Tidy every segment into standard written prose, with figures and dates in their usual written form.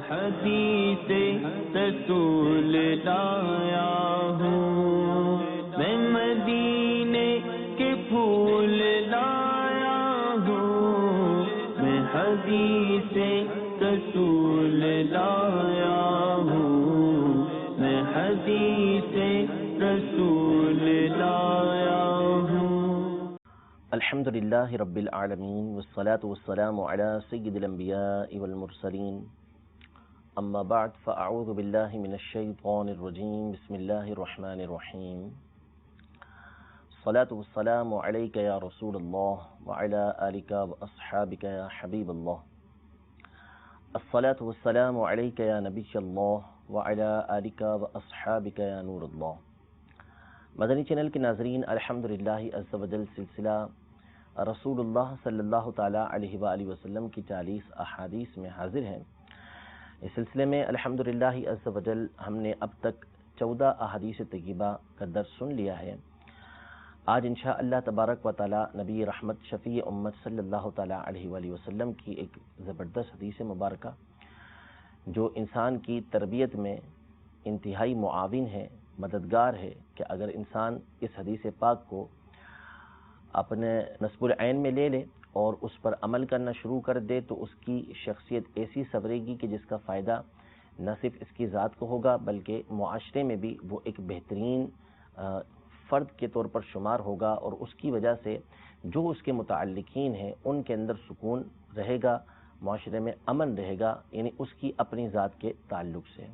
حدیث رسول لایا ہوں، میں مدینے کے پھول لایا ہوں، میں حدیث رسول لایا ہوں، میں حدیث رسول لایا ہوں۔ الحمدللہ رب العالمین والصلاة والسلام علی سید الانبیاء والمرسلین، اما بعد فاعوذ باللہ من الشیطان الرجیم، بسم اللہ الرحمن الرحیم۔ الصلاة والسلام علیک یا رسول اللہ وعلی آلک واصحابک یا حبیب اللہ، الصلاة والسلام علیک یا نبی اللہ وعلی آلک واصحابک یا نور اللہ۔ مدنی چینل کے ناظرین، الحمدللہ عز و جل سلسلہ رسول اللہ صلی اللہ تعالیٰ علیہ وآلہ وسلم کی 40 احادیث میں حاضر ہیں۔ اس سلسلے میں الحمدللہ عز و جل ہم نے اب تک 14 احادیث طیبہ کا درس سن لیا ہے۔ آج انشاءاللہ تبارک و تعالیٰ نبی رحمت شفیع امت صلی اللہ تعالیٰ علیہ وآلہ وسلم کی ایک زبردست حدیث مبارکہ جو انسان کی تربیت میں انتہائی معاون ہے، مددگار ہے، کہ اگر انسان اس حدیث پاک کو اپنے نصب العین میں لے لے اور اس پر عمل کرنا شروع کر دے تو اس کی شخصیت ایسی سنورے گی کہ جس کا فائدہ نہ صرف اس کی ذات کو ہوگا بلکہ معاشرے میں بھی وہ ایک بہترین فرد کے طور پر شمار ہوگا، اور اس کی وجہ سے جو اس کے متعلقین ہیں ان کے اندر سکون رہے گا، معاشرے میں امن رہے گا، یعنی اس کی اپنی ذات کے تعلق سے۔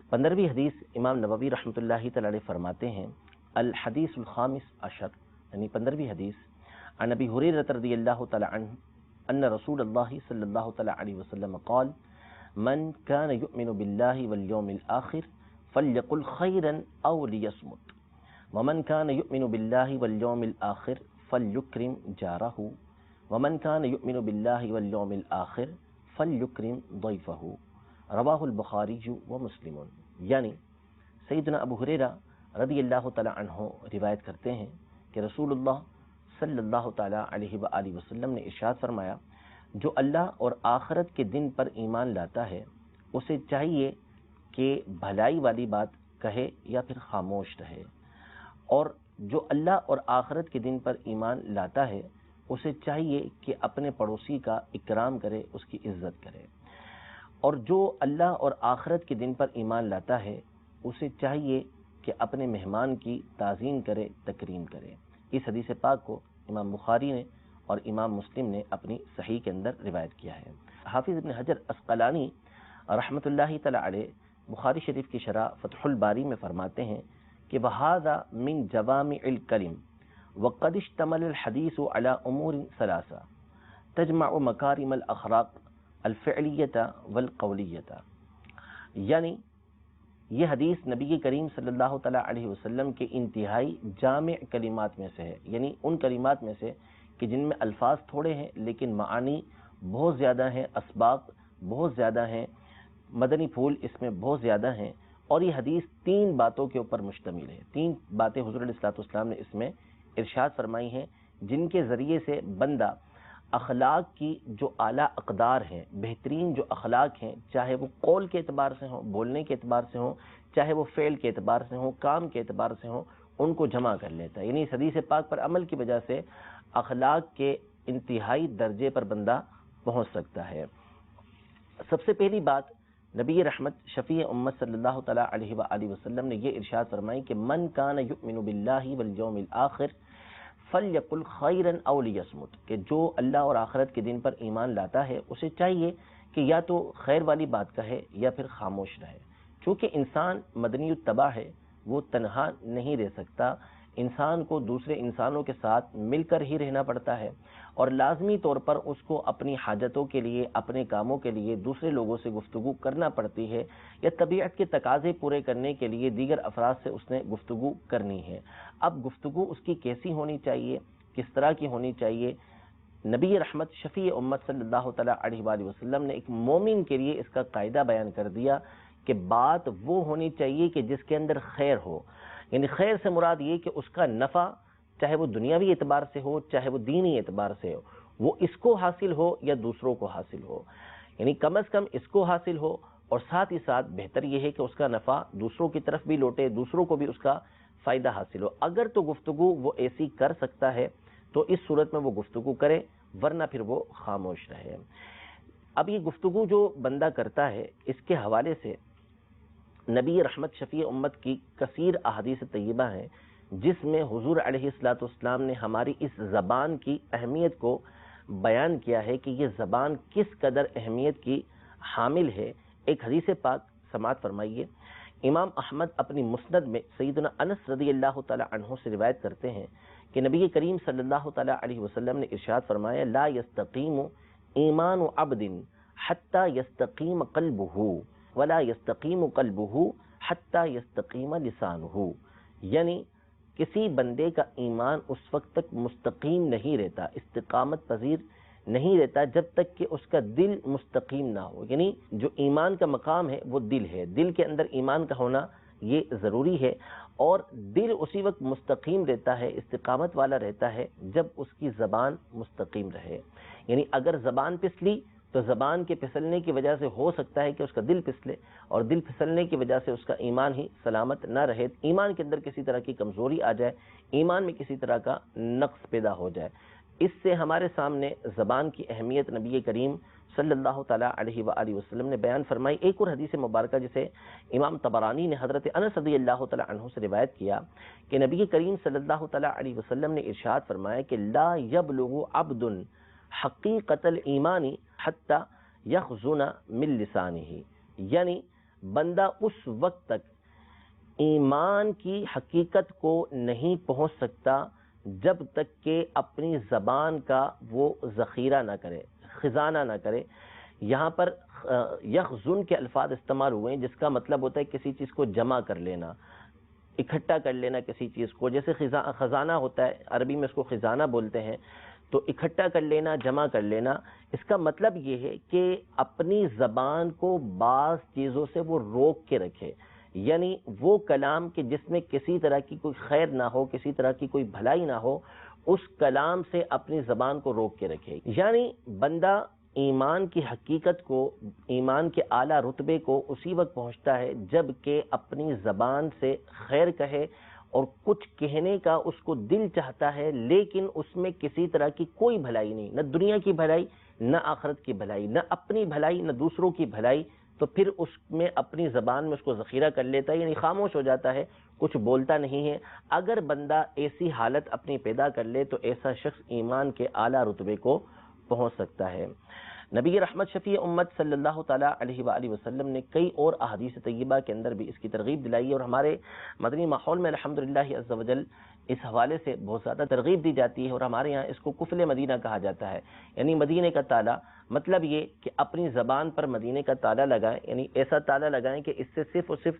15ویں حدیث امام نووی رحمۃ اللہ تعالی علیہ فرماتے ہیں، الحدیث الخامس عشر، یعنی 15ویں حدیث، عن ابی ہریرہ رضی اللہ تعالی عنہ ان رسول اللہ صلی اللہ تعالی علیہ وسلم قال من كان يؤمن بالله واليوم الآخر فليقل خيرا او ليصمت ومن كان يؤمن بالله واليوم الآخر فليكرم جاره ومن كان يؤمن بالله واليوم الآخر فليكرم ضيفه رواہ البخاری و مسلم۔ یعنی سیدنا ابو ہریرہ رضی اللہ تعالی عنہ روایت کرتے ہیں کہ رسول اللہ صلی اللہ تعالی علیہ وآلہ وسلم نے ارشاد فرمایا، جو اللہ اور آخرت کے دن پر ایمان لاتا ہے اسے چاہیے کہ بھلائی والی بات کہے یا پھر خاموش رہے، اور جو اللہ اور آخرت کے دن پر ایمان لاتا ہے اسے چاہیے کہ اپنے پڑوسی کا اکرام کرے، اس کی عزت کرے، اور جو اللہ اور آخرت کے دن پر ایمان لاتا ہے اسے چاہیے کہ اپنے مہمان کی تعظیم کرے، تکریم کرے۔ اس حدیث پاک کو امام بخاری نے اور امام مسلم نے اپنی صحیح کے اندر روایت کیا ہے۔ حافظ ابن حجر عسقلانی رحمۃ اللہ تعالی علیہ بخاری شریف کی شرح فتح الباری میں فرماتے ہیں کہ وَهَذَا مِن جَوَامِعِ الْكَلِمِ وَقَدِ اشْتَمَلَ الْحَدِيثُ عَلَى أُمُورٍ ثَلَاثَةٍ تَجْمَعُ مَكَارِمَ الْأَخْلَاقِ الْفِعْلِيَّةَ وَالْقَوْلِيَّةَ، یعنی یہ حدیث نبی کریم صلی اللہ تعالیٰ علیہ وسلم کے انتہائی جامع کلمات میں سے ہے، یعنی ان کلمات میں سے کہ جن میں الفاظ تھوڑے ہیں لیکن معانی بہت زیادہ ہیں، اسباق بہت زیادہ ہیں، مدنی پھول اس میں بہت زیادہ ہیں، اور یہ حدیث 3 باتوں کے اوپر مشتمل ہے۔ 3 باتیں حضور علیہ الصلوۃ والسلام نے اس میں ارشاد فرمائی ہیں جن کے ذریعے سے بندہ اخلاق کی جو اعلیٰ اقدار ہیں، بہترین جو اخلاق ہیں، چاہے وہ قول کے اعتبار سے ہوں، بولنے کے اعتبار سے ہوں، چاہے وہ فعل کے اعتبار سے ہوں، کام کے اعتبار سے ہوں، ان کو جمع کر لیتا ہے۔ یعنی اس حدیث پاک پر عمل کی وجہ سے اخلاق کے انتہائی درجے پر بندہ پہنچ سکتا ہے۔ سب سے پہلی بات، نبی رحمت شفیع امت صلی اللہ تعالیٰ علیہ وآلہ وسلم نے یہ ارشاد فرمائی کہ من کان یؤمن باللہ والیوم الآخر فلیقل خیرا او لیصمت، کہ جو اللہ اور آخرت کے دن پر ایمان لاتا ہے اسے چاہیے کہ یا تو خیر والی بات کہے یا پھر خاموش رہے۔ چونکہ انسان مدنی الطبع ہے، وہ تنہا نہیں رہ سکتا، انسان کو دوسرے انسانوں کے ساتھ مل کر ہی رہنا پڑتا ہے، اور لازمی طور پر اس کو اپنی حاجتوں کے لیے، اپنے کاموں کے لیے دوسرے لوگوں سے گفتگو کرنا پڑتی ہے، یا طبیعت کے تقاضے پورے کرنے کے لیے دیگر افراد سے اس نے گفتگو کرنی ہے۔ اب گفتگو اس کی کیسی ہونی چاہیے، کس طرح کی ہونی چاہیے؟ نبی رحمت شفیع امت صلی اللہ تعالیٰ علیہ وآلہ وسلم نے ایک مومن کے لیے اس کا قاعدہ بیان کر دیا کہ بات وہ ہونی چاہیے کہ جس کے اندر خیر ہو، یعنی خیر سے مراد یہ کہ اس کا نفع چاہے وہ دنیاوی اعتبار سے ہو، چاہے وہ دینی اعتبار سے ہو، وہ اس کو حاصل ہو یا دوسروں کو حاصل ہو، یعنی کم از کم اس کو حاصل ہو، اور ساتھ ہی ساتھ بہتر یہ ہے کہ اس کا نفع دوسروں کی طرف بھی لوٹے، دوسروں کو بھی اس کا فائدہ حاصل ہو۔ اگر تو گفتگو وہ ایسی کر سکتا ہے تو اس صورت میں وہ گفتگو کرے، ورنہ پھر وہ خاموش رہے۔ اب یہ گفتگو جو بندہ کرتا ہے، اس کے حوالے سے نبی رحمت شفیع امت کی کثیر احادیث طیبہ ہیں، جس میں حضور علیہ الصلوۃ والسلام نے ہماری اس زبان کی اہمیت کو بیان کیا ہے کہ یہ زبان کس قدر اہمیت کی حامل ہے۔ ایک حدیث پاک سماعت فرمائیے۔ امام احمد اپنی مسند میں سیدنا انس رضی اللہ تعالی عنہ سے روایت کرتے ہیں کہ نبی کریم صلی اللہ تعالی علیہ وسلم نے ارشاد فرمایا، لا یستقیم ایمان عبد حتی یستقیم قلبہ ولا یستقیم قلبہ حتی یستقیم لسانہ، یعنی کسی بندے کا ایمان اس وقت تک مستقیم نہیں رہتا، استقامت پذیر نہیں رہتا، جب تک کہ اس کا دل مستقیم نہ ہو۔ یعنی جو ایمان کا مقام ہے وہ دل ہے، دل کے اندر ایمان کا ہونا یہ ضروری ہے، اور دل اسی وقت مستقیم رہتا ہے، استقامت والا رہتا ہے جب اس کی زبان مستقیم رہے۔ یعنی اگر زبان پسلی تو زبان کے پھسلنے کی وجہ سے ہو سکتا ہے کہ اس کا دل پھسلے، اور دل پھسلنے کی وجہ سے اس کا ایمان ہی سلامت نہ رہے، ایمان کے اندر کسی طرح کی کمزوری آ جائے، ایمان میں کسی طرح کا نقص پیدا ہو جائے۔ اس سے ہمارے سامنے زبان کی اہمیت نبی کریم صلی اللہ تعالیٰ علیہ وآلہ وسلم نے بیان فرمائی۔ ایک اور حدیث مبارکہ جسے امام طبرانی نے حضرت انس رضی اللہ تعالیٰ عنہ سے روایت کیا کہ نبی کریم صلی اللہ تعالیٰ علیہ وسلم نے ارشاد فرمایا کہ لا یبلغ عبد حقیقت الایمان حتی یخزن من لسانہ، یعنی بندہ اس وقت تک ایمان کی حقیقت کو نہیں پہنچ سکتا جب تک کہ اپنی زبان کا وہ ذخیرہ نہ کرے، خزانہ نہ کرے۔ یہاں پر یخزن کے الفاظ استعمال ہوئے ہیں، جس کا مطلب ہوتا ہے کسی چیز کو جمع کر لینا، اکٹھا کر لینا کسی چیز کو، جیسے خزانہ ہوتا ہے، عربی میں اس کو خزانہ بولتے ہیں، تو اکٹھا کر لینا، جمع کر لینا۔ اس کا مطلب یہ ہے کہ اپنی زبان کو بعض چیزوں سے وہ روک کے رکھے، یعنی وہ کلام کہ جس میں کسی طرح کی کوئی خیر نہ ہو، کسی طرح کی کوئی بھلائی نہ ہو، اس کلام سے اپنی زبان کو روک کے رکھے۔ یعنی بندہ ایمان کی حقیقت کو، ایمان کے اعلیٰ رتبے کو اسی وقت پہنچتا ہے جب کہ اپنی زبان سے خیر کہے، اور کچھ کہنے کا اس کو دل چاہتا ہے، لیکن اس میں کسی طرح کی کوئی بھلائی نہیں، نہ دنیا کی بھلائی، نہ آخرت کی بھلائی، نہ اپنی بھلائی، نہ دوسروں کی بھلائی، تو پھر اس میں اپنی زبان میں اس کو ذخیرہ کر لیتا ہے، یعنی خاموش ہو جاتا ہے، کچھ بولتا نہیں ہے۔ اگر بندہ ایسی حالت اپنی پیدا کر لے تو ایسا شخص ایمان کے اعلیٰ رتبے کو پہنچ سکتا ہے۔ نبی رحمت شفیع امت صلی اللہ تعالیٰ علیہ وآلہ وسلم نے کئی اور احادیث طیبہ کے اندر بھی اس کی ترغیب دلائی ہے، اور ہمارے مدنی ماحول میں الحمدللہ عز و جل اس حوالے سے بہت زیادہ ترغیب دی جاتی ہے، اور ہمارے یہاں اس کو قفل مدینہ کہا جاتا ہے، یعنی مدینے کا تالا۔ مطلب یہ کہ اپنی زبان پر مدینے کا تالا لگائیں، یعنی ایسا تالا لگائیں کہ اس سے صرف اور صرف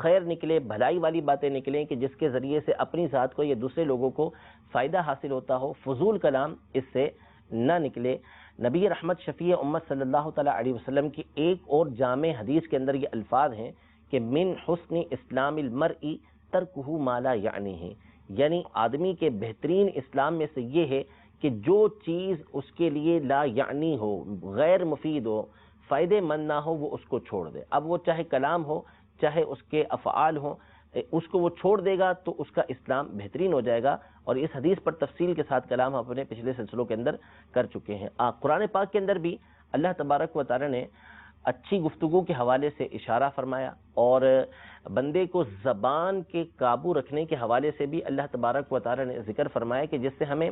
خیر نکلے، بھلائی والی باتیں نکلیں، کہ جس کے ذریعے سے اپنی ذات کو یا دوسرے لوگوں کو فائدہ حاصل ہوتا ہو، فضول کلام اس سے نہ نکلے۔ نبی رحمت شفیع امت صلی اللہ تعالیٰ علیہ وسلم کی ایک اور جامع حدیث کے اندر یہ الفاظ ہیں کہ من حسن اسلام المرء ترکہ ما لا یعنیہ، یعنی آدمی کے بہترین اسلام میں سے یہ ہے کہ جو چیز اس کے لیے لا یعنی ہو، غیر مفید ہو، فائدے مند نہ ہو، وہ اس کو چھوڑ دے۔ اب وہ چاہے کلام ہو، چاہے اس کے افعال ہوں، اس کو وہ چھوڑ دے گا تو اس کا اسلام بہترین ہو جائے گا۔ اور اس حدیث پر تفصیل کے ساتھ کلام ہم اپنے پچھلے سلسلوں کے اندر کر چکے ہیں۔ قرآن پاک کے اندر بھی اللہ تبارک و تعالی نے اچھی گفتگو کے حوالے سے اشارہ فرمایا، اور بندے کو زبان کے قابو رکھنے کے حوالے سے بھی اللہ تبارک و تعالی نے ذکر فرمایا، کہ جس سے ہمیں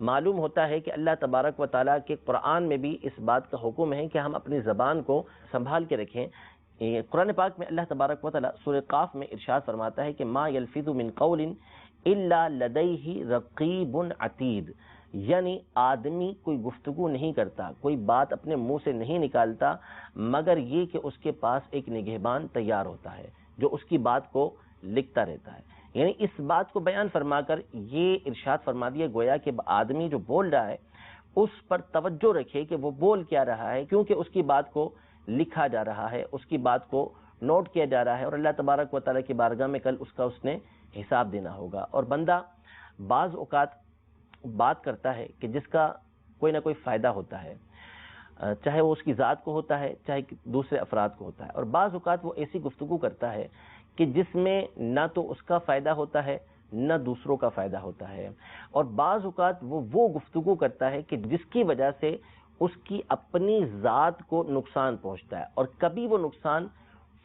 معلوم ہوتا ہے کہ اللہ تبارک و تعالی کے قرآن میں بھی اس بات کا حکم ہے کہ ہم اپنی زبان کو سنبھال کے رکھیں۔ قرآن پاک میں اللہ تبارک و تعالی سورہ قاف میں ارشاد فرماتا ہے کہ ما یلفظ من قول الا لدیہ رقیب عتید، یعنی آدمی کوئی گفتگو نہیں کرتا، کوئی بات اپنے منہ سے نہیں نکالتا، مگر یہ کہ اس کے پاس ایک نگہبان تیار ہوتا ہے جو اس کی بات کو لکھتا رہتا ہے۔ یعنی اس بات کو بیان فرما کر یہ ارشاد فرما دیا گویا کہ آدمی جو بول رہا ہے اس پر توجہ رکھے کہ وہ بول کیا رہا ہے، کیونکہ اس کی بات کو لکھا جا رہا ہے، اس کی بات کو نوٹ کیا جا رہا ہے، اور اللہ تبارک و تعالیٰ کی بارگاہ میں کل اس نے حساب دینا ہوگا۔ اور بندہ بعض اوقات بات کرتا ہے کہ جس کا کوئی نہ کوئی فائدہ ہوتا ہے۔ چاہے وہ اس کی ذات کو ہوتا ہے چاہے دوسرے افراد کو ہوتا ہے، اور بعض اوقات وہ ایسی گفتگو کرتا ہے کہ جس میں نہ تو اس کا فائدہ ہوتا ہے نہ دوسروں کا فائدہ ہوتا ہے، اور بعض اوقات وہ گفتگو کرتا ہے کہ جس کی وجہ سے اس کی اپنی ذات کو نقصان پہنچتا ہے، اور کبھی وہ نقصان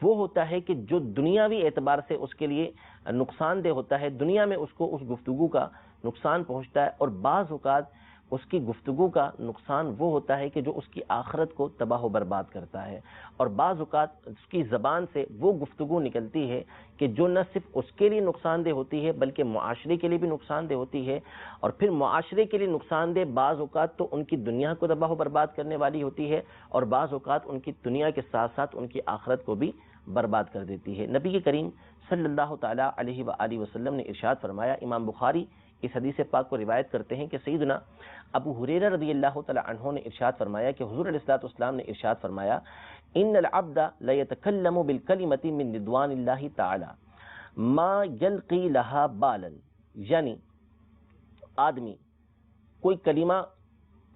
وہ ہوتا ہے کہ جو دنیاوی اعتبار سے اس کے لیے نقصان دہ ہوتا ہے، دنیا میں اس کو اس گفتگو کا نقصان پہنچتا ہے، اور بعض اوقات اس کی گفتگو کا نقصان وہ ہوتا ہے کہ جو اس کی آخرت کو تباہ و برباد کرتا ہے، اور بعض اوقات اس کی زبان سے وہ گفتگو نکلتی ہے کہ جو نہ صرف اس کے لیے نقصان دہ ہوتی ہے بلکہ معاشرے کے لیے بھی نقصان دہ ہوتی ہے، اور پھر معاشرے کے لیے نقصان دہ بعض اوقات تو ان کی دنیا کو تباہ و برباد کرنے والی ہوتی ہے، اور بعض اوقات ان کی دنیا کے ساتھ ساتھ ان کی آخرت کو بھی برباد کر دیتی ہے۔ نبی کریم صلی اللہ تعالیٰ علیہ وآلہ وسلم نے ارشاد فرمایا، امام بخاری اس حدیث پاک کو روایت کرتے ہیں کہ سیدنا ابو ہریرہ رضی اللہ تعالی عنہ نے ارشاد فرمایا کہ حضور علیہ الصلوۃ والسلام نے ارشاد فرمایا، ان العبد لیتکلم بالکلمۃ من رضوان اللہ تعالی ما یلقی لها بالا، یعنی آدمی کوئی کلمہ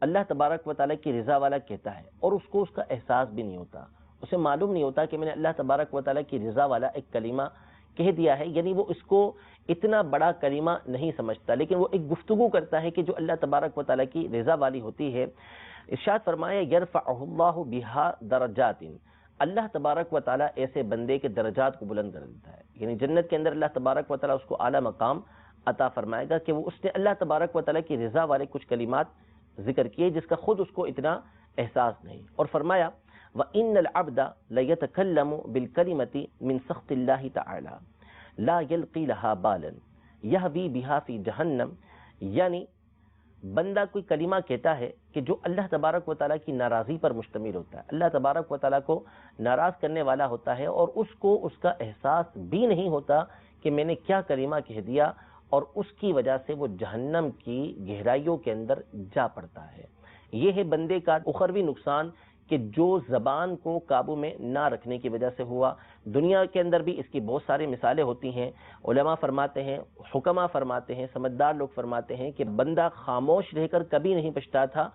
اللہ تبارک و تعالیٰ کی رضا والا کہتا ہے اور اس کو اس کا احساس بھی نہیں ہوتا، اسے معلوم نہیں ہوتا کہ میں نے اللہ تبارک و تعالیٰ کی رضا والا ایک کلمہ کہہ دیا ہے، یعنی وہ اس کو اتنا بڑا کلمہ نہیں سمجھتا، لیکن وہ ایک گفتگو کرتا ہے کہ جو اللہ تبارک و تعالیٰ کی رضا والی ہوتی ہے۔ ارشاد فرمایا، یرفعہ اللہ بہا درجات، اللہ تبارک و تعالیٰ ایسے بندے کے درجات کو بلند کر دیتا ہے، یعنی جنت کے اندر اللہ تبارک و تعالیٰ اس کو اعلیٰ مقام عطا فرمائے گا کہ وہ اس نے اللہ تبارک و تعالیٰ کی رضا والے کچھ کلمات ذکر کیے جس کا خود اس کو اتنا احساس نہیں، اور فرمایا وَإِنَّ الْعَبْدَ لَيَتَكَلَّمُ بِالْكَلِمَةِ مِنْ سَخْطِ اللَّهِ تَعَالَى لَا يَلْقِي لَهَا بَالًا يَهْوِي بِهَا فِي جَهَنَّمَ، یعنی بندہ کوئی کلمہ کہتا ہے کہ جو اللہ تبارک و تعالیٰ کی ناراضی پر مشتمل ہوتا ہے، اللہ تبارک و تعالیٰ کو ناراض کرنے والا ہوتا ہے، اور اس کو اس کا احساس بھی نہیں ہوتا کہ میں نے کیا کلمہ کہہ دیا، اور اس کی وجہ سے وہ جہنم کی گہرائیوں کے اندر جا پڑتا ہے۔ یہ ہے بندے کا اخروی نقصان کہ جو زبان کو قابو میں نہ رکھنے کی وجہ سے ہوا۔ دنیا کے اندر بھی اس کی بہت ساری مثالیں ہوتی ہیں، علماء فرماتے ہیں، حکماء فرماتے ہیں، سمجھدار لوگ فرماتے ہیں کہ بندہ خاموش رہ کر کبھی نہیں پچھتاتا،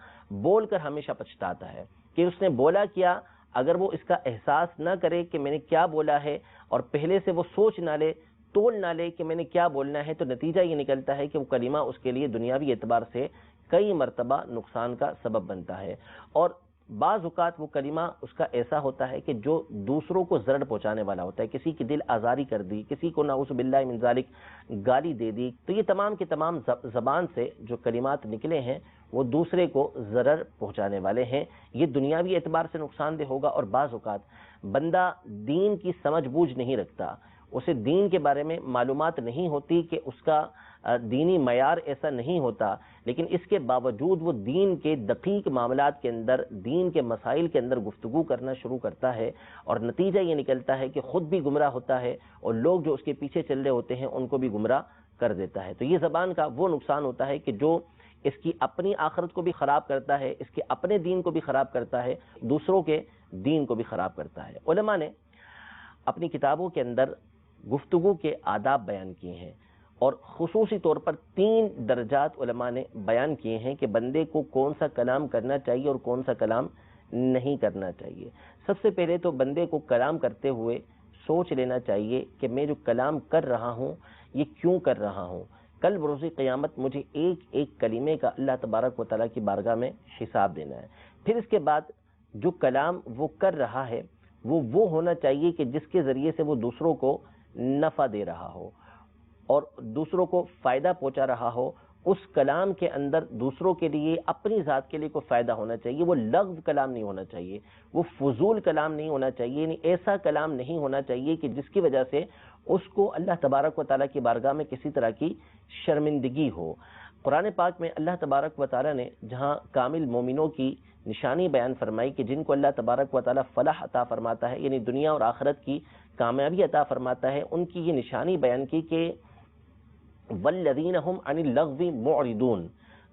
بول کر ہمیشہ پچھتاتا ہے کہ اس نے بولا کیا۔ اگر وہ اس کا احساس نہ کرے کہ میں نے کیا بولا ہے، اور پہلے سے وہ سوچ نہ لے، تول نہ لے کہ میں نے کیا بولنا ہے، تو نتیجہ یہ نکلتا ہے کہ وہ کلمہ اس کے لیے دنیاوی اعتبار سے کئی مرتبہ نقصان کا سبب بنتا ہے، اور بعض اوقات وہ کلمہ اس کا ایسا ہوتا ہے کہ جو دوسروں کو ضرر پہنچانے والا ہوتا ہے، کسی کی دل آزاری کر دی، کسی کو نعوذ باللہ من ذالک گالی دے دی، تو یہ تمام کے تمام زبان سے جو کلمات نکلے ہیں وہ دوسرے کو ضرر پہنچانے والے ہیں، یہ دنیاوی اعتبار سے نقصان دہ ہوگا۔ اور بعض اوقات بندہ دین کی سمجھ بوجھ نہیں رکھتا، اسے دین کے بارے میں معلومات نہیں ہوتی کہ اس کا دینی معیار ایسا نہیں ہوتا، لیکن اس کے باوجود وہ دین کے دقیق معاملات کے اندر، دین کے مسائل کے اندر گفتگو کرنا شروع کرتا ہے، اور نتیجہ یہ نکلتا ہے کہ خود بھی گمراہ ہوتا ہے اور لوگ جو اس کے پیچھے چل رہے ہوتے ہیں ان کو بھی گمراہ کر دیتا ہے۔ تو یہ زبان کا وہ نقصان ہوتا ہے کہ جو اس کی اپنی آخرت کو بھی خراب کرتا ہے، اس کے اپنے دین کو بھی خراب کرتا ہے، دوسروں کے دین کو بھی خراب کرتا ہے۔ علماء نے اپنی کتابوں کے اندر گفتگو کے آداب بیان کیے ہیں، اور خصوصی طور پر 3 درجات علماء نے بیان کیے ہیں کہ بندے کو کون سا کلام کرنا چاہیے اور کون سا کلام نہیں کرنا چاہیے۔ سب سے پہلے تو بندے کو کلام کرتے ہوئے سوچ لینا چاہیے کہ میں جو کلام کر رہا ہوں یہ کیوں کر رہا ہوں۔ کل بروز قیامت مجھے ایک ایک کلمے کا اللہ تبارک و تعالیٰ کی بارگاہ میں حساب دینا ہے۔ پھر اس کے بعد جو کلام وہ کر رہا ہے وہ ہونا چاہیے کہ جس کے ذریعے سے وہ دوسروں کو نفع دے رہا ہو اور دوسروں کو فائدہ پہنچا رہا ہو۔ اس کلام کے اندر دوسروں کے لیے، اپنی ذات کے لیے کوئی فائدہ ہونا چاہیے، وہ لغو کلام نہیں ہونا چاہیے، وہ فضول کلام نہیں ہونا چاہیے، یعنی ایسا کلام نہیں ہونا چاہیے کہ جس کی وجہ سے اس کو اللہ تبارک و تعالیٰ کی بارگاہ میں کسی طرح کی شرمندگی ہو۔ قرآن پاک میں اللہ تبارک و تعالیٰ نے جہاں کامل مومنوں کی نشانی بیان فرمائی کہ جن کو اللہ تبارک و تعالیٰ فلاح عطا فرماتا ہے، یعنی دنیا اور آخرت کی کامیابی عطا فرماتا ہے، ان کی یہ نشانی بیان کی کہ والذین هم عن اللغو معرضون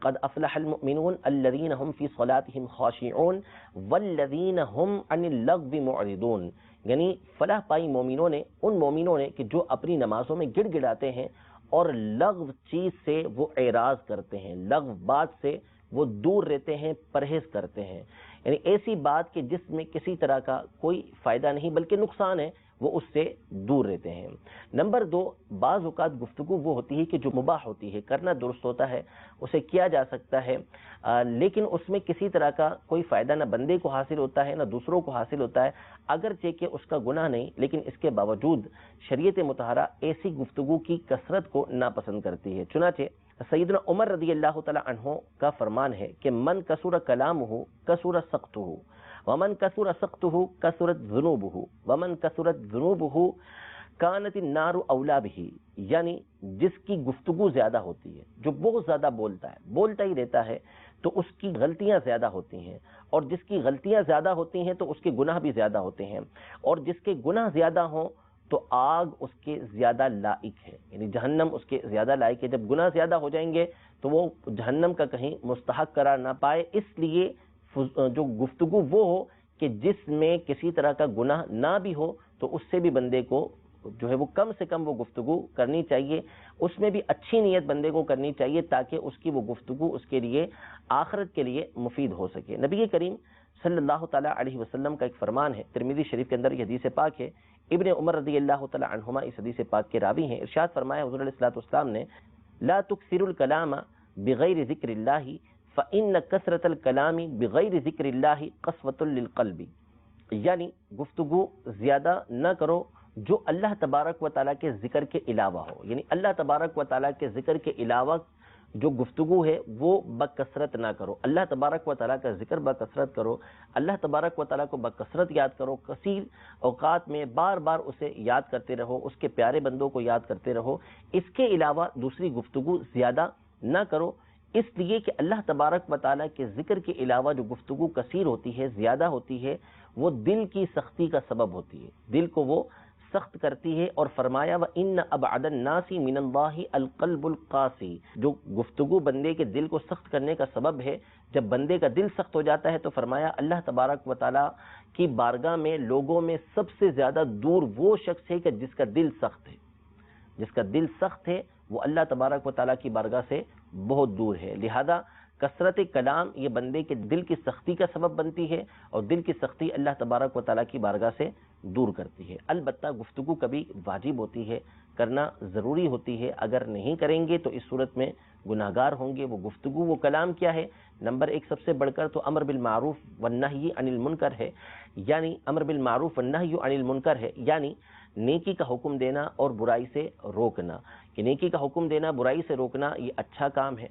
قد افلح المؤمنون الذین هم فی صلاتهم خاشعون والذین هم عن اللغو معرضون، یعنی فلاح پائی مومنوں نے، ان مومنوں نے کہ جو اپنی نمازوں میں گڑ گڑاتے ہیں اور لغو چیز سے وہ اعراض کرتے ہیں، لغو بات سے وہ دور رہتے ہیں، پرہیز کرتے ہیں۔ یعنی ایسی بات کہ جس میں کسی طرح کا کوئی فائدہ نہیں بلکہ نقصان ہے، وہ اس سے دور رہتے ہیں۔ نمبر 2، بعض اوقات گفتگو وہ ہوتی ہے کہ جو مباح ہوتی ہے، کرنا درست ہوتا ہے، اسے کیا جا سکتا ہے، لیکن اس میں کسی طرح کا کوئی فائدہ نہ بندے کو حاصل ہوتا ہے نہ دوسروں کو حاصل ہوتا ہے، اگرچہ کہ اس کا گناہ نہیں، لیکن اس کے باوجود شریعت مطہرہ ایسی گفتگو کی کثرت کو ناپسند کرتی ہے۔ چنانچہ سیدنا عمر رضی اللہ تعالی عنہ کا فرمان ہے کہ من کثر کلامہ کثر سقطہ ومن کثر سقطہ کثرت ذنوبہ ومن کثرت ذنوبہ کانت النار اولا بہ، یعنی جس کی گفتگو زیادہ ہوتی ہے، جو بہت زیادہ بولتا ہے، بولتا ہی رہتا ہے، تو اس کی غلطیاں زیادہ ہوتی ہیں، اور جس کی غلطیاں زیادہ ہوتی ہیں تو اس کے گناہ بھی زیادہ ہوتے ہیں، اور جس کے گناہ زیادہ ہوں تو آگ اس کے زیادہ لائق ہے، یعنی جہنم اس کے زیادہ لائق ہے۔ جب گناہ زیادہ ہو جائیں گے تو وہ جہنم کا کہیں مستحق قرار نہ پائے، اس لیے جو گفتگو وہ ہو کہ جس میں کسی طرح کا گناہ نہ بھی ہو، تو اس سے بھی بندے کو جو ہے وہ کم سے کم وہ گفتگو کرنی چاہیے، اس میں بھی اچھی نیت بندے کو کرنی چاہیے تاکہ اس کی وہ گفتگو اس کے لیے آخرت کے لیے مفید ہو سکے۔ نبی کریم صلی اللہ تعالیٰ علیہ وسلم کا ایک فرمان ہے، ترمذی شریف کے اندر یہ حدیث پاک ہے، ابن عمر رضی اللہ تعالیٰ عنہما اس حدیث پاک کے راوی ہیں، ارشاد فرمایا حضور علیہ الصلوۃ والسلام نے، لا تکثروا الکلام بغیر ذکر اللہ فإن کثرۃ الکلام بغیر ذکر اللہ قسوۃ للقلب، یعنی گفتگو زیادہ نہ کرو جو اللہ تبارک و تعالیٰ کے ذکر کے علاوہ ہو، یعنی اللہ تبارک و تعالیٰ کے ذکر کے علاوہ جو گفتگو ہے وہ بکثرت نہ کرو، اللہ تبارک و تعالیٰ کا ذکر بکثرت کرو، اللہ تبارک و تعالیٰ کو بکثرت یاد کرو، کثیر اوقات میں بار بار اسے یاد کرتے رہو، اس کے پیارے بندوں کو یاد کرتے رہو، اس کے علاوہ دوسری گفتگو زیادہ نہ کرو، اس لیے کہ اللہ تبارک و تعالیٰ کے ذکر کے علاوہ جو گفتگو کثیر ہوتی ہے، زیادہ ہوتی ہے، وہ دل کی سختی کا سبب ہوتی ہے، دل کو وہ سخت کرتی ہے، اور فرمایا وَإِنَّ أَبْعَدَ النَّاسِ مِنَ اللَّهِ الْقَلْبُ الْقَاسِي، جو گفتگو بندے کے دل کو سخت کرنے کا سبب ہے، جب بندے کا دل سخت ہو جاتا ہے تو فرمایا اللہ تبارک و تعالیٰ کی بارگاہ میں لوگوں میں سب سے زیادہ دور وہ شخص ہے کہ جس کا دل سخت ہے، جس کا دل سخت ہے وہ اللہ تبارک و تعالیٰ کی بارگاہ سے بہت دور ہے۔ لہذا کثرت کلام یہ بندے کے دل کی سختی کا سبب بنتی ہے، اور دل کی سختی اللہ تبارک و تعالیٰ کی بارگاہ سے دور کرتی ہے۔ البتہ گفتگو کبھی واجب ہوتی ہے، کرنا ضروری ہوتی ہے، اگر نہیں کریں گے تو اس صورت میں گناہگار ہوں گے۔ وہ گفتگو وہ کلام کیا ہے؟ نمبر 1 سب سے بڑھ کر تو امر بالمعروف والنہی عن المنکر ہے، یعنی امر بالمعروف والنہی عن المنکر ہے، یعنی نیکی کا حکم دینا اور برائی سے روکنا، کہ نیکی کا حکم دینا، برائی سے روکنا یہ اچھا کام ہے،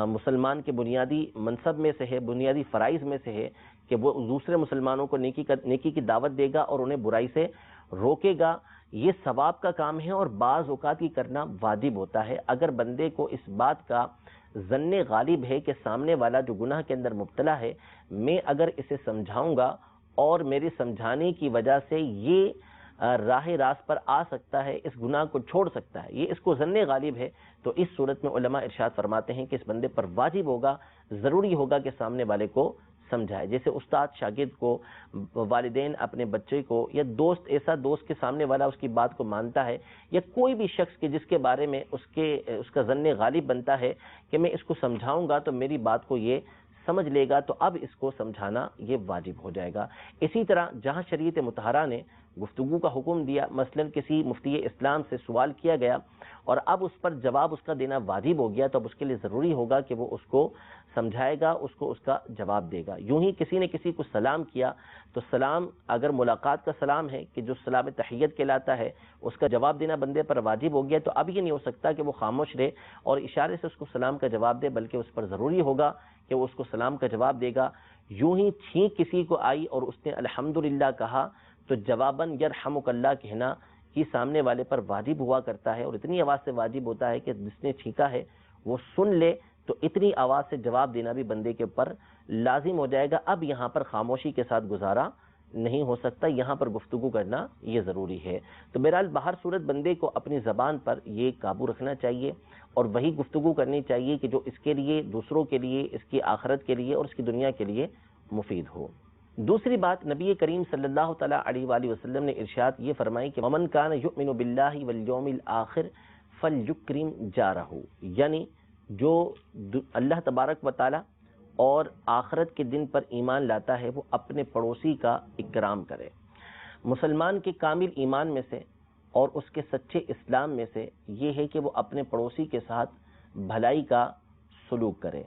مسلمان کے بنیادی منصب میں سے ہے، بنیادی فرائض میں سے ہے کہ وہ دوسرے مسلمانوں کو نیکی کی دعوت دے گا اور انہیں برائی سے روکے گا، یہ ثواب کا کام ہے، اور بعض اوقات یہ کرنا واجب ہوتا ہے۔ اگر بندے کو اس بات کا ظن غالب ہے کہ سامنے والا جو گناہ کے اندر مبتلا ہے، میں اگر اسے سمجھاؤں گا اور میرے سمجھانے کی وجہ سے یہ راہ راست پر آ سکتا ہے، اس گناہ کو چھوڑ سکتا ہے، یہ اس کو ظن غالب ہے، تو اس صورت میں علماء ارشاد فرماتے ہیں کہ اس بندے پر واجب ہوگا، ضروری ہوگا کہ سامنے والے کو سمجھائے۔ جیسے استاد شاگرد کو، والدین اپنے بچے کو، یا دوست ایسا دوست کے سامنے والا اس کی بات کو مانتا ہے، یا کوئی بھی شخص کے جس کے بارے میں اس کا ظن غالب بنتا ہے کہ میں اس کو سمجھاؤں گا تو میری بات کو یہ سمجھ لے گا، تو اب اس کو سمجھانا یہ واجب ہو جائے گا۔ اسی طرح جہاں شریعت مطہرہ نے گفتگو کا حکم دیا، مثلا کسی مفتی اسلام سے سوال کیا گیا اور اب اس پر جواب اس کا دینا واجب ہو گیا، تو اب اس کے لیے ضروری ہوگا کہ وہ اس کو سمجھائے گا، اس کو اس کا جواب دے گا۔ یوں ہی کسی نے کسی کو سلام کیا تو سلام اگر ملاقات کا سلام ہے کہ جو سلام تحیت کہلاتا ہے، اس کا جواب دینا بندے پر واجب ہو گیا، تو اب یہ نہیں ہو سکتا کہ وہ خاموش رہے اور اشارے سے اس کو سلام کا جواب دے، بلکہ اس پر ضروری ہوگا کہ وہ اس کو سلام کا جواب دے گا۔ یوں ہی چھینک کسی کو آئی اور اس نے الحمدللہ کہا تو جواباً یرحمک اللہ کہنا کی سامنے والے پر واجب ہوا کرتا ہے، اور اتنی آواز سے واجب ہوتا ہے کہ جس نے چھینکا ہے وہ سن لے، تو اتنی آواز سے جواب دینا بھی بندے کے اوپر لازم ہو جائے گا۔ اب یہاں پر خاموشی کے ساتھ گزارا نہیں ہو سکتا، یہاں پر گفتگو کرنا یہ ضروری ہے۔ تو بہرحال باہر صورت بندے کو اپنی زبان پر یہ قابو رکھنا چاہیے اور وہی گفتگو کرنی چاہیے کہ جو اس کے لیے، دوسروں کے لیے، اس کی آخرت کے لیے اور اس کی دنیا کے لیے مفید ہو۔ دوسری بات، نبی کریم صلی اللہ تعالیٰ علیہ وآلہ وسلم نے ارشاد یہ فرمائی کہ وَمَنْ كَانَ يُؤْمِنُ بِاللَّهِ وَالْيَوْمِ الْآخِرِ فَلْيُكْرِمْ جَارَهُ، یعنی جو اللہ تبارک و تعالیٰ اور آخرت کے دن پر ایمان لاتا ہے وہ اپنے پڑوسی کا اکرام کرے۔ مسلمان کے کامل ایمان میں سے اور اس کے سچے اسلام میں سے یہ ہے کہ وہ اپنے پڑوسی کے ساتھ بھلائی کا سلوک کرے۔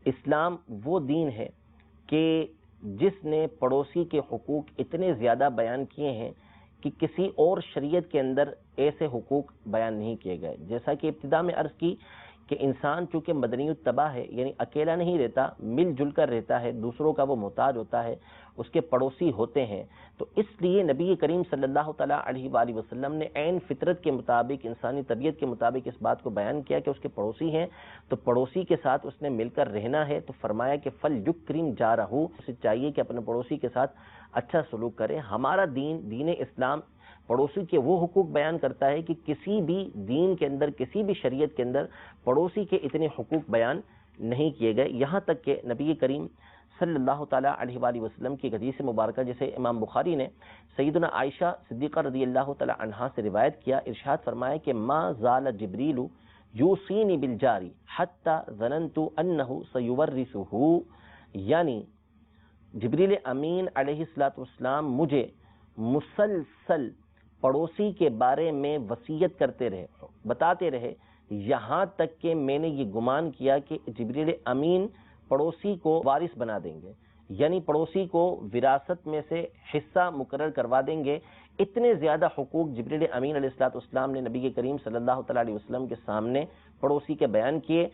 اسلام وہ دین ہے کہ جس نے پڑوسی کے حقوق اتنے زیادہ بیان کیے ہیں کہ کسی اور شریعت کے اندر ایسے حقوق بیان نہیں کیے گئے۔ جیسا کہ ابتدا میں عرض کی کہ انسان چونکہ مدنی الطبع ہے، یعنی اکیلا نہیں رہتا، مل جل کر رہتا ہے، دوسروں کا وہ محتاج ہوتا ہے، اس کے پڑوسی ہوتے ہیں، تو اس لیے نبی کریم صلی اللہ تعالیٰ علیہ وآلہ وسلم نے عین فطرت کے مطابق، انسانی طبیعت کے مطابق اس بات کو بیان کیا کہ اس کے پڑوسی ہیں تو پڑوسی کے ساتھ اس نے مل کر رہنا ہے۔ تو فرمایا کہ فَلْيُكْرِمْ جَارَهُ، اسے چاہیے کہ اپنے پڑوسی کے ساتھ اچھا سلوک کرے۔ ہمارا دین اسلام پڑوسی کے وہ حقوق بیان کرتا ہے کہ کسی بھی دین کے اندر، کسی بھی شریعت کے اندر پڑوسی کے اتنے حقوق بیان نہیں کیے گئے، یہاں تک کہ نبی کریم صلی اللہ تعالیٰ علیہ وآلہ وسلم کی حدیث مبارکہ جسے امام بخاری نے سیدنا عائشہ صدیقہ رضی اللہ تعالیٰ عنہا سے روایت کیا، ارشاد فرمایا کہ ما زال جبریل یوصینی بالجاری حتی ظننت انہ سیورثہ، یعنی جبریل امین علیہ السلام مجھے مسلسل پڑوسی کے بارے میں وصیت کرتے رہے، بتاتے رہے، یہاں تک کہ میں نے یہ گمان کیا کہ جبریل امین پڑوسی کو وارث بنا دیں گے، یعنی پڑوسی کو وراثت میں سے حصہ مقرر کروا دیں گے۔ اتنے زیادہ حقوق جبریل امین علیہ السلام نے نبی کریم صلی اللہ تعالیٰ علیہ وسلم کے سامنے پڑوسی کے بیان کیے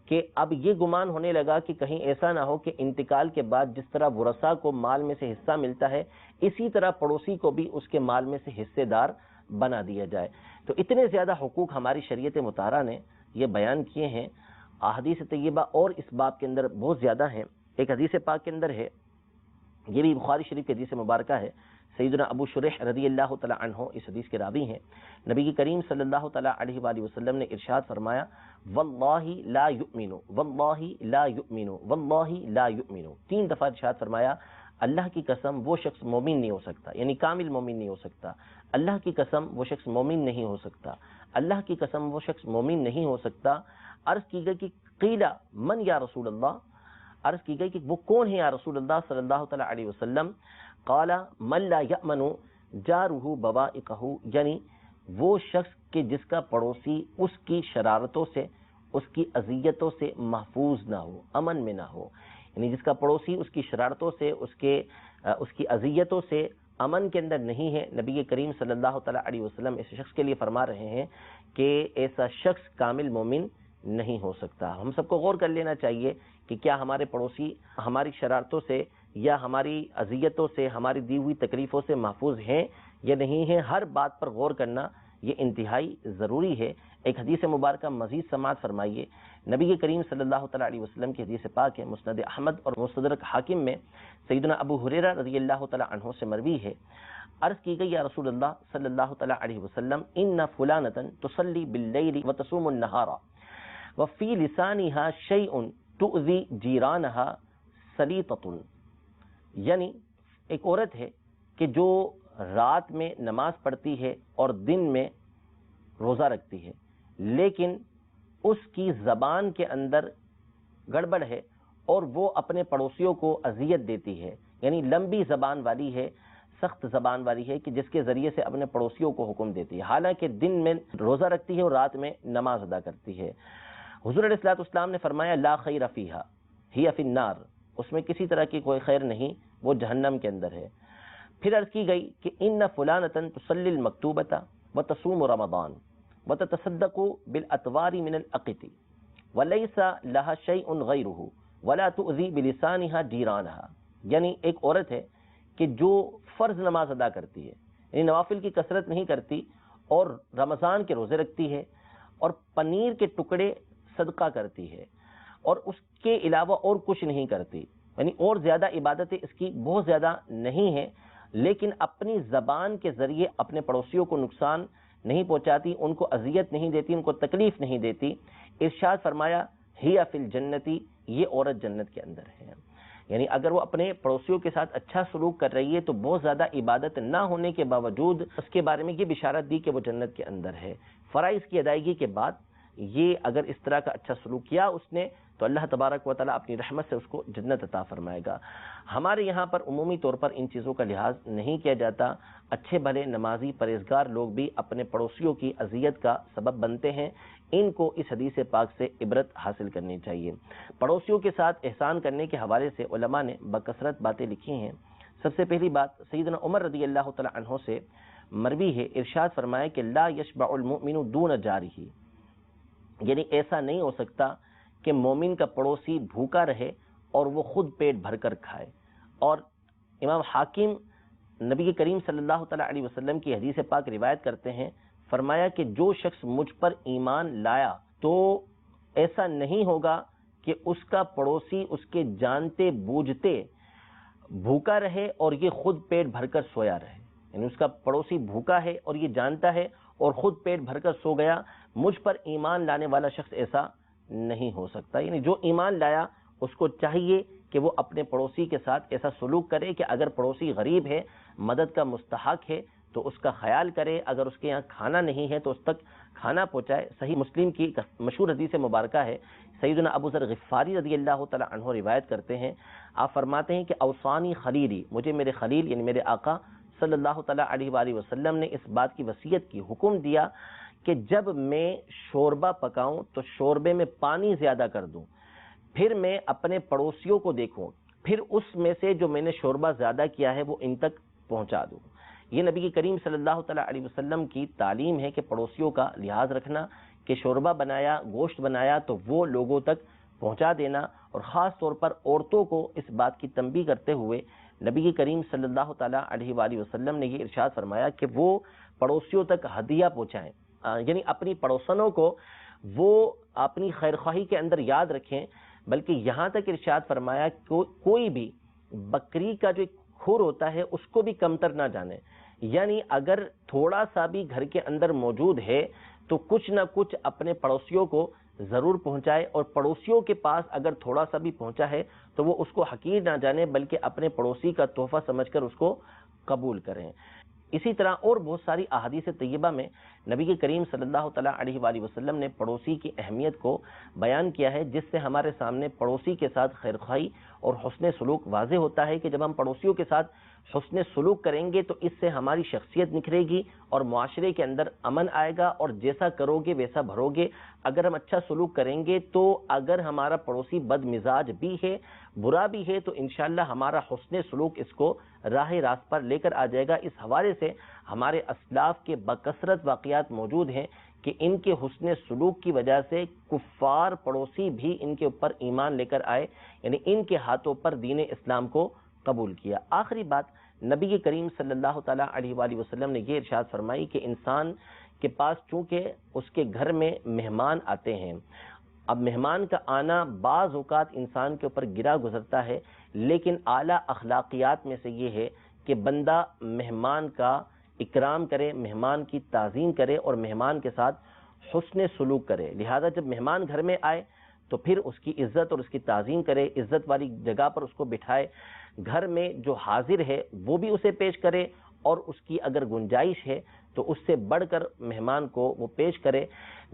کہ اب یہ گمان ہونے لگا کہ کہیں ایسا نہ ہو کہ انتقال کے بعد جس طرح ورثاء کو مال میں سے حصہ ملتا ہے، اسی طرح پڑوسی کو بھی اس کے مال میں سے حصے دار بنا دیا جائے۔ تو اتنے زیادہ حقوق ہماری شریعت مطہرہ نے یہ بیان کیے ہیں۔ احادیث طیبہ اور اس باب کے اندر بہت زیادہ ہیں۔ ایک حدیث پاک کے اندر ہے، یہ بھی بخاری شریف کی حدیث مبارکہ ہے، سیدنا ابو شریح رضی اللہ تعالی عنہ اس حدیث کے راوی ہیں۔ نبی کریم صلی اللہ تعالی علیہ وآلہ وسلم نے ارشاد فرمایا واللہ لا یؤمن، واللہ لا یؤمن، واللہ لا یؤمن، 3 دفعہ ارشاد فرمایا اللہ کی قسم وہ شخص مومن نہیں ہو سکتا، یعنی کامل مومن نہیں ہو سکتا، اللہ کی قسم وہ شخص مومن نہیں ہو سکتا، اللہ کی قسم وہ شخص مومن نہیں ہو سکتا۔ عرض کی گئی کہ قیلا من یا رسول اللہ، عرض کی گئی کہ وہ کون ہے یا رسول اللہ صلی اللہ تعالی علیہ وسلم؟ قال من لا یأمن جارہ بوائقہ، یعنی وہ شخص کہ جس کا پڑوسی اس کی شرارتوں سے، اس کی اذیتوں سے محفوظ نہ ہو، امن میں نہ ہو، یعنی جس کا پڑوسی اس کی شرارتوں سے، اس کی اذیتوں سے امن کے اندر نہیں ہے۔ نبی کریم صلی اللہ تعالی علیہ وسلم اس شخص کے لیے فرما رہے ہیں کہ ایسا شخص کامل مومن نہیں ہو سکتا۔ ہم سب کو غور کر لینا چاہیے کہ کیا ہمارے پڑوسی ہماری شرارتوں سے یا ہماری اذیتوں سے، ہماری دی ہوئی تکلیفوں سے محفوظ ہیں یا نہیں ہیں۔ ہر بات پر غور کرنا یہ انتہائی ضروری ہے۔ ایک حدیث مبارکہ مزید سماعت فرمائیے، نبی کریم صلی اللہ تعالی علیہ وسلم کی حدیث پاک ہے، مسند احمد اور مستدرک حاکم میں سیدنا ابو ہریرہ رضی اللہ تعالی عنہ سے مروی ہے۔ عرض کی گئی یا رسول اللہ صلی اللہ تعالی علیہ وسلم ان فلانۃ تصلی باللیل وتصوم النہار وفی لسانها شیء تؤذی جیرانها سلیطۃ، یعنی ایک عورت ہے کہ جو رات میں نماز پڑھتی ہے اور دن میں روزہ رکھتی ہے، لیکن اس کی زبان کے اندر گڑبڑ ہے اور وہ اپنے پڑوسیوں کو اذیت دیتی ہے، یعنی لمبی زبان والی ہے، سخت زبان والی ہے کہ جس کے ذریعے سے اپنے پڑوسیوں کو حکم دیتی ہے، حالانکہ دن میں روزہ رکھتی ہے اور رات میں نماز ادا کرتی ہے۔ حضور علیہ الصلوۃ والسلام نے فرمایا لا خیر فیہا ہی فی النار، اس میں کسی طرح کی کوئی خیر نہیں، وہ جہنم کے اندر ہے۔ پھر عرض کی گئی کہ ان فلانۃ تصلی المکتوبۃ وتصوم رمضان وتتصدق بالاطوار من الاقط وليس لها شيء غيره ولا تؤذي بلسانها جيرانها، یعنی ایک عورت ہے کہ جو فرض نماز ادا کرتی ہے، یعنی نوافل کی کثرت نہیں کرتی اور رمضان کے روزے رکھتی ہے اور پنیر کے ٹکڑے صدقہ کرتی ہے اور اس کے علاوہ اور کچھ نہیں کرتی، یعنی اور زیادہ عبادتیں اس کی بہت زیادہ نہیں ہیں، لیکن اپنی زبان کے ذریعے اپنے پڑوسیوں کو نقصان نہیں پہنچاتی، ان کو اذیت نہیں دیتی، ان کو تکلیف نہیں دیتی۔ ارشاد فرمایا ہی فی الجنتی، یہ عورت جنت کے اندر ہے۔ یعنی اگر وہ اپنے پڑوسیوں کے ساتھ اچھا سلوک کر رہی ہے تو بہت زیادہ عبادت نہ ہونے کے باوجود اس کے بارے میں یہ بشارت دی کہ وہ جنت کے اندر ہے۔ فرائض کی ادائیگی کے بعد یہ اگر اس طرح کا اچھا سلوک کیا اس نے تو اللہ تبارک و تعالیٰ اپنی رحمت سے اس کو جنت عطا فرمائے گا۔ ہمارے یہاں پر عمومی طور پر ان چیزوں کا لحاظ نہیں کیا جاتا۔ اچھے بھلے نمازی پرہیزگار لوگ بھی اپنے پڑوسیوں کی اذیت کا سبب بنتے ہیں، ان کو اس حدیث پاک سے عبرت حاصل کرنی چاہیے۔ پڑوسیوں کے ساتھ احسان کرنے کے حوالے سے علماء نے بکثرت باتیں لکھی ہیں۔ سب سے پہلی بات سیدنا عمر رضی اللہ تعالی عنہ سے مروی ہے، ارشاد فرمایا کہ لا یشبع المؤمن دون جارہ، یعنی ایسا نہیں ہو سکتا کہ مومن کا پڑوسی بھوکا رہے اور وہ خود پیٹ بھر کر کھائے۔ اور امام حاکم نبی کریم صلی اللہ تعالیٰ علیہ وسلم کی حدیث پاک روایت کرتے ہیں، فرمایا کہ جو شخص مجھ پر ایمان لایا تو ایسا نہیں ہوگا کہ اس کا پڑوسی اس کے جانتے بوجھتے بھوکا رہے اور یہ خود پیٹ بھر کر سویا رہے، یعنی اس کا پڑوسی بھوکا ہے اور یہ جانتا ہے اور خود پیٹ بھر کر سو گیا۔ مجھ پر ایمان لانے والا شخص ایسا نہیں ہو سکتا، یعنی جو ایمان لایا اس کو چاہیے کہ وہ اپنے پڑوسی کے ساتھ ایسا سلوک کرے کہ اگر پڑوسی غریب ہے، مدد کا مستحق ہے تو اس کا خیال کرے، اگر اس کے یہاں کھانا نہیں ہے تو اس تک کھانا پہنچائے۔ صحیح مسلم کی مشہور حدیث مبارکہ ہے، سیدنا ابو ذر غفاری رضی اللہ تعالی عنہ روایت کرتے ہیں، آپ فرماتے ہیں کہ اوصانی خلیلی، مجھے میرے خلیل یعنی میرے آقا صلی اللہ تعالی علیہ وآلہ وسلم نے اس بات کی وصیت کی، حکم دیا کہ جب میں شوربہ پکاؤں تو شوربے میں پانی زیادہ کر دوں، پھر میں اپنے پڑوسیوں کو دیکھوں، پھر اس میں سے جو میں نے شوربہ زیادہ کیا ہے وہ ان تک پہنچا دوں۔ یہ نبی کریم صلی اللہ تعالیٰ علیہ وسلم کی تعلیم ہے کہ پڑوسیوں کا لحاظ رکھنا، کہ شوربہ بنایا، گوشت بنایا تو وہ لوگوں تک پہنچا دینا، اور خاص طور پر عورتوں کو اس بات کی تنبیہ کرتے ہوئے نبی کریم صلی اللہ تعالیٰ علیہ وآلہ وسلم نے یہ ارشاد فرمایا کہ وہ پڑوسیوں تک ہدیہ پہنچائیں، یعنی اپنی پڑوسنوں کو وہ اپنی خیرخواہی کے اندر یاد رکھیں، بلکہ یہاں تک ارشاد فرمایا کہ کوئی بھی بکری کا جو کھور ہوتا ہے اس کو بھی کمتر نہ جانے، یعنی اگر تھوڑا سا بھی گھر کے اندر موجود ہے تو کچھ نہ کچھ اپنے پڑوسیوں کو ضرور پہنچائے، اور پڑوسیوں کے پاس اگر تھوڑا سا بھی پہنچا ہے تو وہ اس کو حقیر نہ جانے بلکہ اپنے پڑوسی کا تحفہ سمجھ کر اس کو قبول کریں۔ اسی طرح اور بہت ساری احادیث طیبہ میں نبی کریم صلی اللہ تعالیٰ علیہ وآلہ وسلم نے پڑوسی کی اہمیت کو بیان کیا ہے، جس سے ہمارے سامنے پڑوسی کے ساتھ خیرخواہی اور حسن سلوک واضح ہوتا ہے کہ جب ہم پڑوسیوں کے ساتھ حسن سلوک کریں گے تو اس سے ہماری شخصیت نکھرے گی اور معاشرے کے اندر امن آئے گا، اور جیسا کرو گے ویسا بھرو گے۔ اگر ہم اچھا سلوک کریں گے تو اگر ہمارا پڑوسی بد مزاج بھی ہے، برا بھی ہے، تو انشاءاللہ ہمارا حسن سلوک اس کو راہ راست پر لے کر آ جائے گا۔ اس حوالے سے ہمارے اسلاف کے بکثرت واقعات موجود ہیں کہ ان کے حسن سلوک کی وجہ سے کفار پڑوسی بھی ان کے اوپر ایمان لے کر آئے، یعنی ان کے ہاتھوں پر دین اسلام کو قبول کیا۔ آخری بات نبی کریم صلی اللہ تعالیٰ علیہ وآلہ وسلم نے یہ ارشاد فرمائی کہ انسان کے پاس چونکہ اس کے گھر میں مہمان آتے ہیں، اب مہمان کا آنا بعض اوقات انسان کے اوپر گرا گزرتا ہے، لیکن اعلیٰ اخلاقیات میں سے یہ ہے کہ بندہ مہمان کا اکرام کرے، مہمان کی تعظیم کرے اور مہمان کے ساتھ حسن سلوک کرے۔ لہذا جب مہمان گھر میں آئے تو پھر اس کی عزت اور اس کی تعظیم کرے، عزت والی جگہ پر اس کو بٹھائے، گھر میں جو حاضر ہے وہ بھی اسے پیش کرے، اور اس کی اگر گنجائش ہے تو اس سے بڑھ کر مہمان کو وہ پیش کرے۔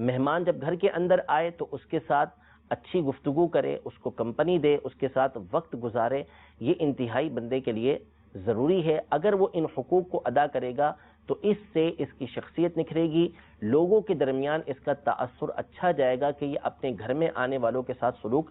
مہمان جب گھر کے اندر آئے تو اس کے ساتھ اچھی گفتگو کرے، اس کو کمپنی دے، اس کے ساتھ وقت گزارے، یہ انتہائی بندے کے لیے ضروری ہے۔ اگر وہ ان حقوق کو ادا کرے گا تو اس سے اس کی شخصیت نکھرے گی، لوگوں کے درمیان اس کا تاثر اچھا جائے گا کہ یہ اپنے گھر میں آنے والوں کے ساتھ سلوک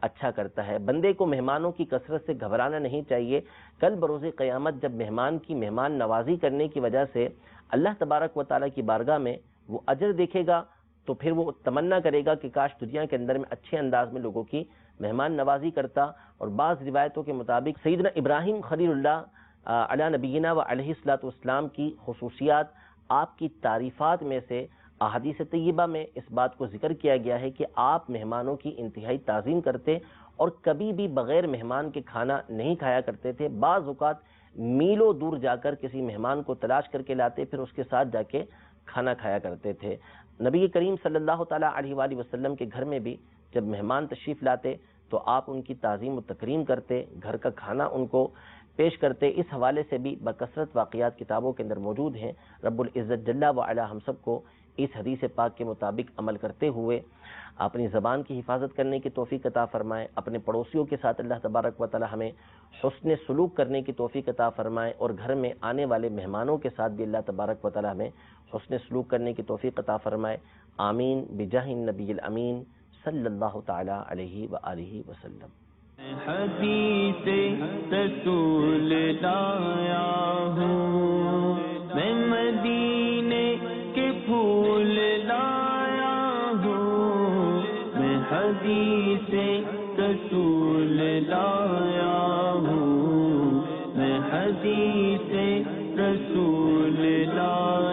اچھا کرتا ہے۔ بندے کو مہمانوں کی کثرت سے گھبرانا نہیں چاہیے۔ کل بروز قیامت جب مہمان کی مہمان نوازی کرنے کی وجہ سے اللہ تبارک و تعالیٰ کی بارگاہ میں وہ اجر دیکھے گا تو پھر وہ تمنا کرے گا کہ کاش دنیا کے اندر میں اچھے انداز میں لوگوں کی مہمان نوازی کرتا۔ اور بعض روایتوں کے مطابق سیدنا ابراہیم خلیل اللہ علی نبینا و علیہ الصلوۃ والسلام کی خصوصیات، آپ کی تعریفات میں سے احادیث طیبہ میں اس بات کو ذکر کیا گیا ہے کہ آپ مہمانوں کی انتہائی تعظیم کرتے اور کبھی بھی بغیر مہمان کے کھانا نہیں کھایا کرتے تھے۔ بعض اوقات میلوں دور جا کر کسی مہمان کو تلاش کر کے لاتے، پھر اس کے ساتھ جا کے کھانا کھایا کرتے تھے۔ نبی کریم صلی اللہ تعالیٰ علیہ وآلہ وسلم کے گھر میں بھی جب مہمان تشریف لاتے تو آپ ان کی تعظیم و تکریم کرتے، گھر کا کھانا ان کو پیش کرتے اس حوالے سے بھی بکثرت واقعات کتابوں کے اندر موجود ہیں۔ رب العزت جل وعلا ہم سب کو اس حدیث پاک کے مطابق عمل کرتے ہوئے اپنی زبان کی حفاظت کرنے کی توفیق عطا فرمائے، اپنے پڑوسیوں کے ساتھ اللہ تبارک و تعالی ہمیں حسن سلوک کرنے کی توفیق عطا فرمائے، اور گھر میں آنے والے مہمانوں کے ساتھ بھی اللہ تبارک و تعالی ہمیں حسن سلوک کرنے کی توفیق عطا فرمائے۔ آمین بجاہ النبی الامین صلی اللہ تعالی علیہ وآلہ وسلم۔ حدیث رسول لایا ہوں، میں مدینے کے پھول لایا ہوں، میں حدیث رسول لایا ہوں، میں حدیث رسول لایا